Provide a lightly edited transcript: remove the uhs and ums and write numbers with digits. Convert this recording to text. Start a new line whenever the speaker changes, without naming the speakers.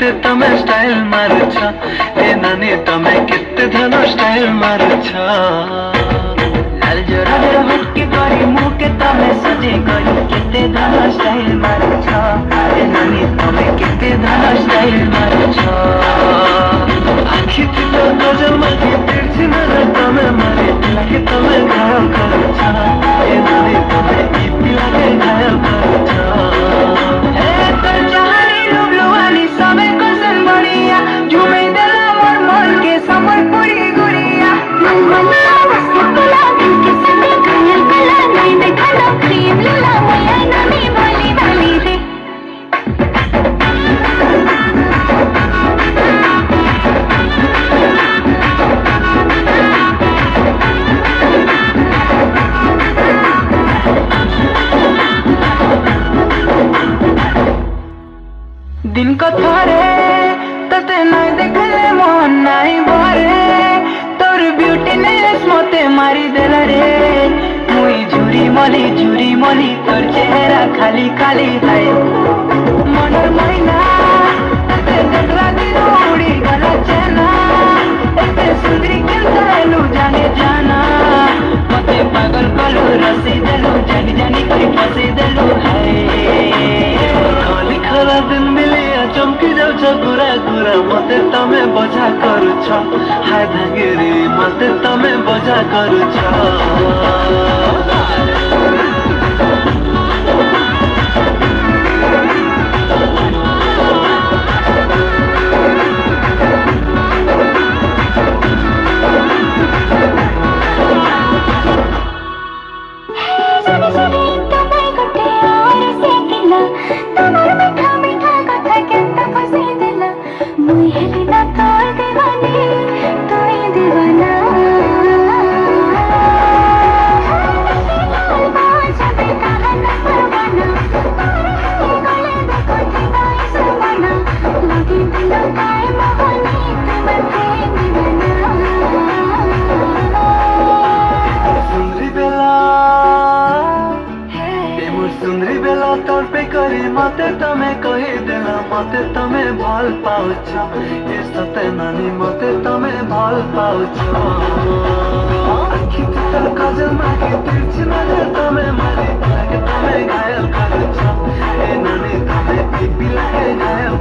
मते तमे स्टाइल मारुछ ए नानी तमे केते धन स्टाइल मारुछ
लाल जोरा जोरा हटके करी मुँह के तमे सजे करी केते धन स्टाइल मारुछ ए नानी तमे केते धन स्टाइल मारुछ
आखि तो गजल माथि तिर्छि नजर तमे मारे लागे तमे घायल करुछ ए नानी तमे इति लागे घायल करुछ
ए तोर चाहनी लुबलुआनी सबे कसन बढ़िया झूमे देला मोर मन के समरपुरी गुड़िया मन मनिया बसे बुला दिल के सने घायल गला नहीं देखा ना क्रीम लला मैया नानी वाली वाली रे दिन को थोरे तते नहीं देखले मन नहीं भरे तोर ब्यूटी ने स्मोते मारी देला रे मुई झुरी मली तोर चेहरा खाली खाली है मनर मैना तते देखला दिन उड़ी गला चेना एते सुंदरी केनता एलू जाने जाना मते पागल कलू रसी देलू जानी जानी करी फसी देलू है
खरा दिन मिलिया चमकी जाउछ गुरा गुरा मते तमे बजा करुछ हाय भागेरी मते तमे बजा करुछ सुंदरी बेला तोर पे करी मते तमे कही देला मते तमे भल पाउछ ए सते नानी मते तमे भल पाउछ आखि तोर काजल माके तिर्छि नजर तमे मारी लागे तमे घायल करुछ ए नानी तमे पिपी लागे घायल